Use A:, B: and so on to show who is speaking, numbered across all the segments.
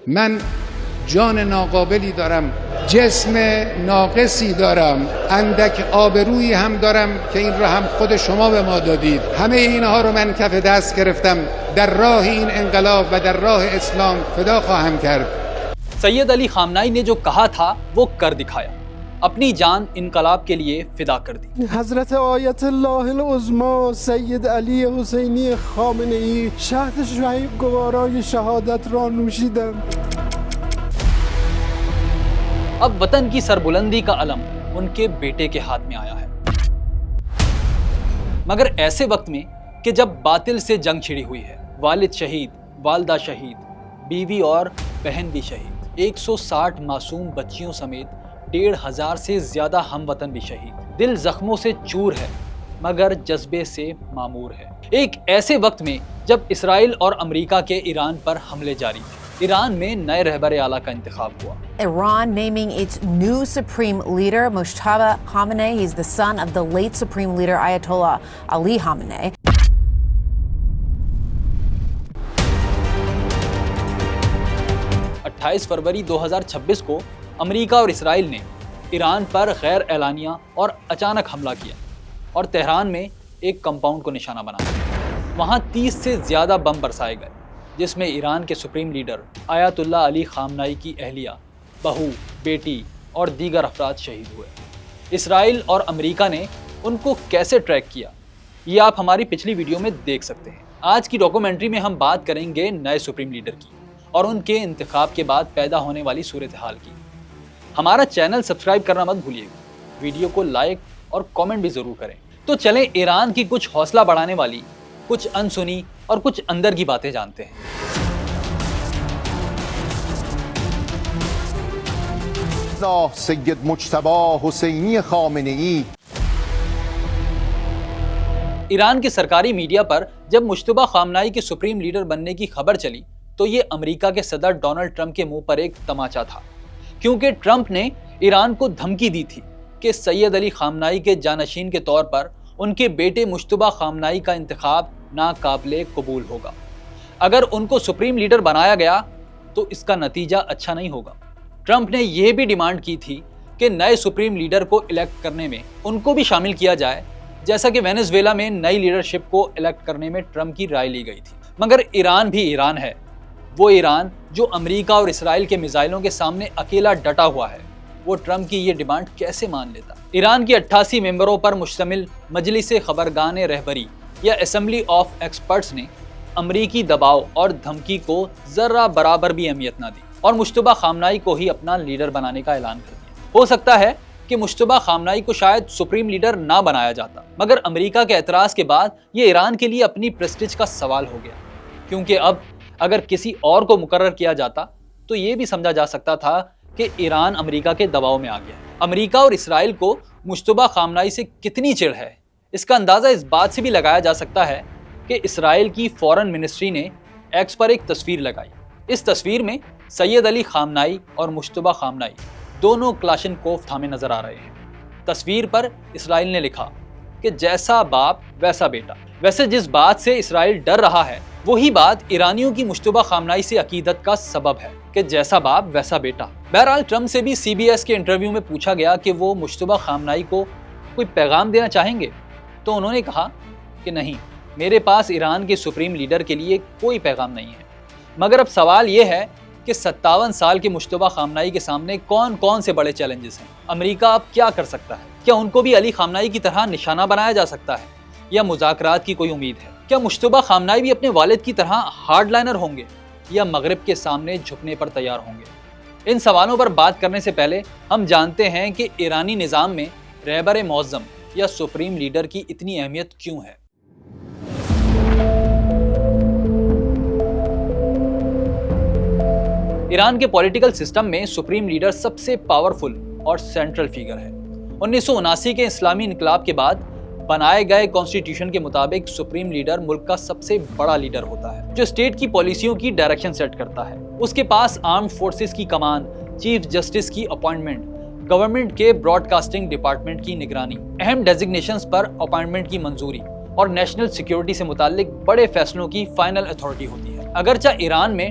A: من جان ناقابلی دارم، جسم ناقصی دارم، اندک آبرویی هم دارم که این را هم خود شما به ما دادید. همه اینها رو من کف دست گرفتم، در راه این انقلاب و در راه اسلام فدا خواهم کرد.
B: سید علی خامنائی نے جو کہا تھا وہ کر دکھایا، اپنی جان انقلاب کے لیے فدا کر دی.
C: حضرت آیت اللہ العظمی سید علی حسینی خامنه‌ای شهد شهید گوارای شهادت را نوشیدند.
B: اب وطن کی سربلندی کا علم ان کے بیٹے کے ہاتھ میں آیا ہے، مگر ایسے وقت میں کہ جب باطل سے جنگ چھڑی ہوئی ہے، والد شہید، والدہ شہید، بیوی اور بہن بھی شہید، 160 معصوم بچیوں سمیت 1,500 سے زیادہ ہم وطن بھی شہید، دل زخموں سے چور ہے مگر جذبے سے معمور ہے. ایک ایسے وقت میں جب اسرائیل اور امریکہ کے ایران پر حملے جاری تھے، ایران میں نئے رہبر اعلیٰ کا انتخاب ہوا.
D: Iran naming its new supreme leader, Mujtaba Khamenei. He's the son of the late supreme leader Ayatollah Ali Khamenei.
B: فروری 2026 کو امریکہ اور اسرائیل نے ایران پر غیر اعلانیہ اور اچانک حملہ کیا اور تہران میں ایک کمپاؤنڈ کو نشانہ بنایا. وہاں 30 سے زیادہ بم برسائے گئے جس میں ایران کے سپریم لیڈر آیت اللہ علی خامنائی کی اہلیہ، بہو، بیٹی اور دیگر افراد شہید ہوئے. اسرائیل اور امریکہ نے ان کو کیسے ٹریک کیا یہ آپ ہماری پچھلی ویڈیو میں دیکھ سکتے ہیں. آج کی ڈاکومنٹری میں ہم بات کریں گے نئے سپریم لیڈر کی اور ان کے انتخاب کے بعد پیدا ہونے والی صورتحال کی. ہمارا چینل سبسکرائب کرنا مت بھولیے گا، ویڈیو کو لائک اور کامنٹ بھی ضرور کریں. تو چلیں ایران کی کچھ حوصلہ بڑھانے والی، کچھ انسنی اور کچھ اندر کی باتیں جانتے ہیں.
E: سید مجتبی حسینی خامنه‌ای.
B: ایران کے سرکاری میڈیا پر جب مجتبی خامنائی کے سپریم لیڈر بننے کی خبر چلی تو یہ امریکہ کے صدر ڈونلڈ ٹرمپ کے منہ پر ایک تماچا تھا، کیونکہ ٹرمپ نے ایران کو دھمکی دی تھی کہ سید علی خامنائی کے جانشین کے طور پر ان کے بیٹے مجتبی خامنائی کا انتخاب ناقابل قبول ہوگا. اگر ان کو سپریم لیڈر بنایا گیا تو اس کا نتیجہ اچھا نہیں ہوگا. ٹرمپ نے یہ بھی ڈیمانڈ کی تھی کہ نئے سپریم لیڈر کو الیکٹ کرنے میں ان کو بھی شامل کیا جائے، جیسا کہ وینزویلا میں نئی لیڈرشپ کو الیکٹ کرنے میں ٹرمپ کی رائے لی گئی تھی. مگر ایران بھی ایران ہے، وہ ایران جو امریکہ اور اسرائیل کے میزائلوں کے سامنے اکیلا ڈٹا ہوا ہے. وہ ٹرمپ کی یہ ڈیمانڈ کیسے مان لیتا؟ ایران کی 88 ممبروں پر مشتمل مجلس خبرگان رہبری یا اسمبلی آف ایکسپرٹس نے امریکی دباؤ اور دھمکی کو ذرہ برابر بھی اہمیت نہ دی اور مجتبی خامنائی کو ہی اپنا لیڈر بنانے کا اعلان کر دیا. ہو سکتا ہے کہ مجتبی خامنائی کو شاید سپریم لیڈر نہ بنایا جاتا، مگر امریکہ کے اعتراض کے بعد یہ ایران کے لیے اپنی پریسٹیج کا سوال ہو گیا، کیونکہ اب اگر کسی اور کو مقرر کیا جاتا تو یہ بھی سمجھا جا سکتا تھا کہ ایران امریکہ کے دباؤ میں آ گیا. امریکہ اور اسرائیل کو مجتبی خامنائی سے کتنی چڑ ہے اس کا اندازہ اس بات سے بھی لگایا جا سکتا ہے کہ اسرائیل کی فورن منسٹری نے ایکس پر ایک تصویر لگائی. اس تصویر میں سید علی خامنائی اور مجتبی خامنائی دونوں کلاشن کوف تھامے نظر آ رہے ہیں. تصویر پر اسرائیل نے لکھا کہ جیسا باپ ویسا بیٹا. ویسے جس بات سے اسرائیل ڈر رہا ہے وہی بات ایرانیوں کی مجتبی خامنائی سے عقیدت کا سبب ہے کہ جیسا باپ ویسا بیٹا. بہرحال ٹرمپ سے بھی CBS کے انٹرویو میں پوچھا گیا کہ وہ مجتبی خامنائی کو کوئی پیغام دینا چاہیں گے تو انہوں نے کہا کہ نہیں، میرے پاس ایران کے سپریم لیڈر کے لیے کوئی پیغام نہیں ہے. مگر اب سوال یہ ہے کہ 57 سال کے مجتبی خامنائی کے سامنے کون کون سے بڑے چیلنجز ہیں؟ امریکہ اب کیا کر سکتا ہے؟ کیا ان کو بھی علی خامنائی کی طرح نشانہ بنایا جا سکتا ہے یا مذاکرات کی کوئی امید ہے؟ کیا مجتبی خامنائی بھی اپنے والد کی طرح ہارڈ لائنر ہوں گے یا مغرب کے سامنے جھکنے پر تیار ہوں گے؟ ان سوالوں پر بات کرنے سے پہلے ہم جانتے ہیں کہ ایرانی نظام میں رہبر معظم یا سپریم لیڈر کی اتنی اہمیت کیوں ہے. ایران کے پولیٹیکل سسٹم میں سپریم لیڈر سب سے پاورفل اور سینٹرل فیگر ہے. 1979 کے اسلامی انقلاب کے بعد بنائے گئے کانسٹیٹیوشن کے مطابق سپریم لیڈر ملک کا سب سے بڑا لیڈر ہوتا ہے جو اسٹیٹ کی پالیسیوں کی ڈائریکشن سیٹ کرتا ہے. اس کے پاس آرمڈ فورسز کی کمان، چیف جسٹس کی اپائنٹمنٹ، گورنمنٹ کے براڈ کاسٹنگ ڈپارٹمنٹ کی نگرانی، اہم ڈیزگنیشنز پر اپائنٹمنٹ کی منظوری اور نیشنل سیکیورٹی سے متعلق بڑے فیصلوں کی فائنل اتھارٹی ہوتی ہے. اگرچہ ایران میں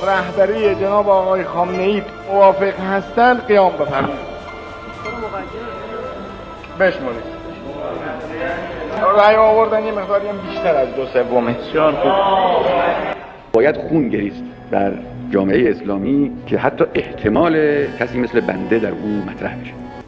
F: رهبری جناب آقای خامنه‌ای موافق هستند قیام بفرمایید. بشمارید. رأی آوردن یه مقداری هم بیشتر از 2/3. بسیار خوب.
G: باید خون گریست در جامعه اسلامی که حتی احتمال کسی مثل بنده در اون مطرح بشه.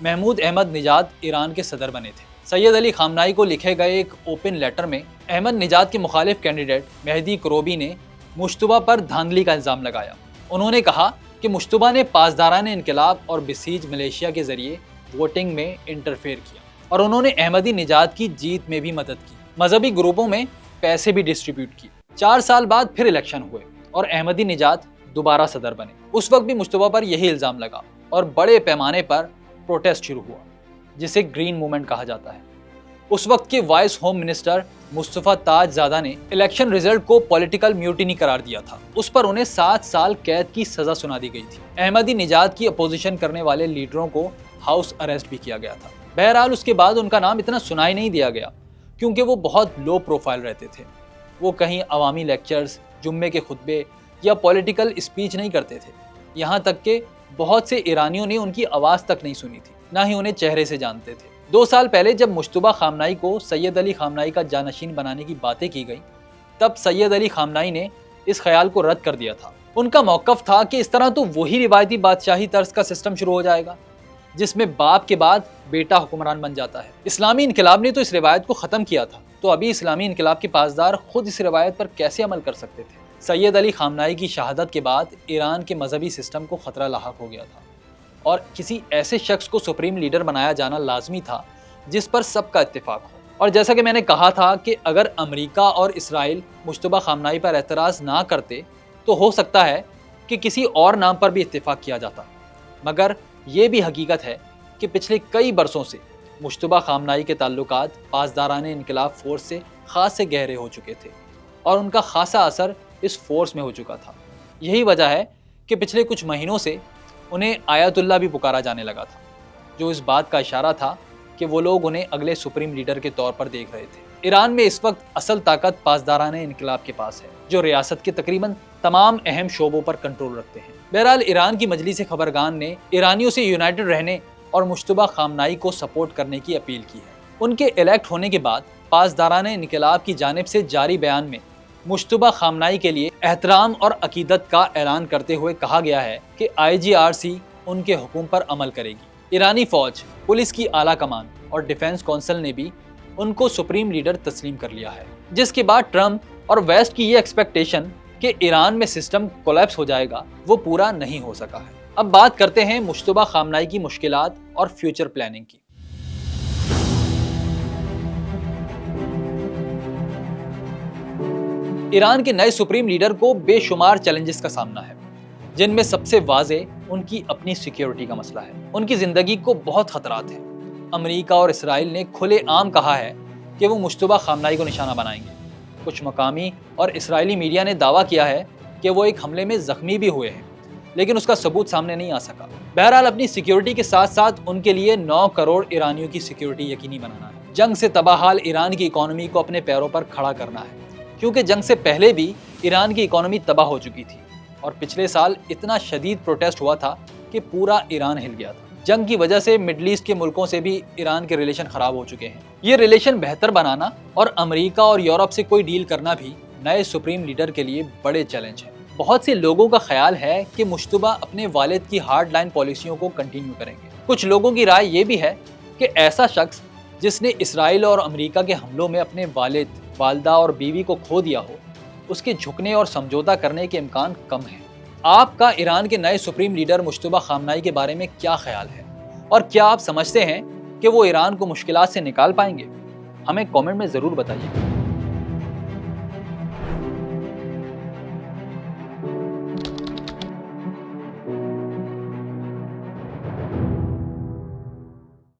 B: محمود احمد نژاد ایران کے صدر بنے تھے۔ سید علی خامنائی کو لکھے گئے ایک اوپن لیٹر میں احمد نژاد کے مخالف کینڈیڈیٹ مہدی کروبی نے مشتبہ پر دھاندلی کا الزام لگایا۔ انہوں نے کہا کہ مشتبہ نے پاسداران انقلاب اور بسیج ملیشیا کے ذریعے ووٹنگ میں انٹرفیئر کیا اور انہوں نے احمدی نژاد کی جیت میں بھی مدد کی، مذہبی گروپوں میں پیسے بھی ڈسٹریبیوٹ کیے۔ 4 سال بعد پھر الیکشن ہوئے اور احمدی نژاد دوبارہ صدر بنے۔ اس وقت بھی مشتبہ پر یہی الزام لگا اور بڑے پیمانے پر پروٹیسٹ شروع ہوا، جسے گرین موومنٹ کہا جاتا ہے۔ اس وقت کے وائس ہوم منسٹر مصطفیٰ تاج زادہ نے الیکشن رزلٹ کو پولیٹیکل میوٹینی قرار دیا تھا۔ اس پر انہیں 7 سال قید کی سزا سنا دی گئی تھی۔ احمدی نژاد کی اپوزیشن کرنے والے لیڈروں کو ہاؤس اریسٹ بھی کیا گیا تھا۔ بہرحال اس کے بعد ان کا نام اتنا سنائی نہیں دیا گیا کیونکہ وہ بہت لو پروفائل رہتے تھے۔ وہ کہیں عوامی لیکچرز، جمعے کے خطبے یا پولیٹیکل اسپیچ نہیں کرتے تھے، یہاں تک کہ بہت سے ایرانیوں نے ان کی آواز تک نہیں سنی تھی، نہ ہی انہیں چہرے سے جانتے تھے۔ 2 سال پہلے جب مشتبہ خامنائی کو سید علی خامنائی کا جانشین بنانے کی باتیں کی گئیں، تب سید علی خامنائی نے اس خیال کو رد کر دیا تھا۔ ان کا موقف تھا کہ اس طرح تو وہی روایتی بادشاہی طرز کا سسٹم شروع ہو جائے گا جس میں باپ کے بعد بیٹا حکمران بن جاتا ہے۔ اسلامی انقلاب نے تو اس روایت کو ختم کیا تھا، تو ابھی اسلامی انقلاب کے پاسدار خود اس روایت پر کیسے عمل کر سکتے تھے؟ سید علی خامنائی کی شہادت کے بعد ایران کے مذہبی سسٹم کو خطرہ لاحق ہو گیا تھا اور کسی ایسے شخص کو سپریم لیڈر بنایا جانا لازمی تھا جس پر سب کا اتفاق ہو۔ اور جیسا کہ میں نے کہا تھا کہ اگر امریکہ اور اسرائیل مشتبہ خامنائی پر اعتراض نہ کرتے تو ہو سکتا ہے کہ کسی اور نام پر بھی اتفاق کیا جاتا، مگر یہ بھی حقیقت ہے کہ پچھلے کئی برسوں سے مشتبہ خامنائی کے تعلقات پاسداران انقلاب فورس سے خاصے گہرے ہو چکے تھے اور ان کا خاصا اثر اس فورس میں ہو چکا تھا۔ یہی وجہ ہے کہ پچھلے کچھ مہینوں سے انہیں آیت اللہ بھی پکارا جانے لگا تھا، جو اس بات کا اشارہ تھا کہ وہ لوگ انہیں اگلے سپریم لیڈر کے طور پر دیکھ رہے تھے۔ ایران میں اس وقت اصل طاقت پاسداران انقلاب کے پاس ہے، جو ریاست کے تقریباً تمام اہم شعبوں پر کنٹرول رکھتے ہیں۔ بہرحال ایران کی مجلس خبرگان نے ایرانیوں سے یونائٹڈ رہنے اور مشتبہ خامنائی کو سپورٹ کرنے کی اپیل کی ہے۔ ان کے الیکٹ ہونے کے بعد پاسداران انقلاب کی جانب سے جاری بیان میں مشتبہ خامنائی کے لیے احترام اور عقیدت کا اعلان کرتے ہوئے کہا گیا ہے کہ IGRC ان کے حکم پر عمل کرے گی۔ ایرانی فوج، پولیس کی اعلیٰ کمان اور ڈیفنس کونسل نے بھی ان کو سپریم لیڈر تسلیم کر لیا ہے، جس کے بعد ٹرمپ اور ویسٹ کی یہ ایکسپیکٹیشن کہ ایران میں سسٹم کولیپس ہو جائے گا وہ پورا نہیں ہو سکا ہے۔ اب بات کرتے ہیں مشتبہ خامنائی کی مشکلات اور فیوچر پلاننگ کی۔ ایران کے نئے سپریم لیڈر کو بے شمار چیلنجز کا سامنا ہے، جن میں سب سے واضح ان کی اپنی سیکیورٹی کا مسئلہ ہے۔ ان کی زندگی کو بہت خطرات ہیں۔ امریکہ اور اسرائیل نے کھلے عام کہا ہے کہ وہ مشتبہ خامنائی کو نشانہ بنائیں گے۔ کچھ مقامی اور اسرائیلی میڈیا نے دعویٰ کیا ہے کہ وہ ایک حملے میں زخمی بھی ہوئے ہیں، لیکن اس کا ثبوت سامنے نہیں آ سکا۔ بہرحال اپنی سیکیورٹی کے ساتھ ساتھ ان کے لیے 9 کروڑ ایرانیوں کی سیکیورٹی یقینی بنانا ہے۔ جنگ سے تباہ حال ایران کی اکانومی کو اپنے پیروں پر کھڑا کرنا ہے، کیونکہ جنگ سے پہلے بھی ایران کی اکانومی تباہ ہو چکی تھی اور پچھلے سال اتنا شدید پروٹیسٹ ہوا تھا کہ پورا ایران ہل گیا تھا۔ جنگ کی وجہ سے مڈل ایسٹ کے ملکوں سے بھی ایران کے ریلیشن خراب ہو چکے ہیں۔ یہ ریلیشن بہتر بنانا اور امریکہ اور یورپ سے کوئی ڈیل کرنا بھی نئے سپریم لیڈر کے لیے بڑے چیلنج ہیں۔ بہت سے لوگوں کا خیال ہے کہ مشتبہ اپنے والد کی ہارڈ لائن پالیسیوں کو کنٹینیو کریں گے۔ کچھ لوگوں کی رائے یہ بھی ہے کہ ایسا شخص جس نے اسرائیل اور امریکہ کے حملوں میں اپنے والد، والدہ اور بیوی کو کھو دیا ہو، اس کے جھکنے اور سمجھوتہ کرنے کے امکان کم ہیں۔ آپ کا ایران کے نئے سپریم لیڈر مشتبہ خامنائی کے بارے میں کیا خیال ہے؟ اور کیا آپ سمجھتے ہیں کہ وہ ایران کو مشکلات سے نکال پائیں گے؟ ہمیں کامنٹ میں ضرور بتائیے۔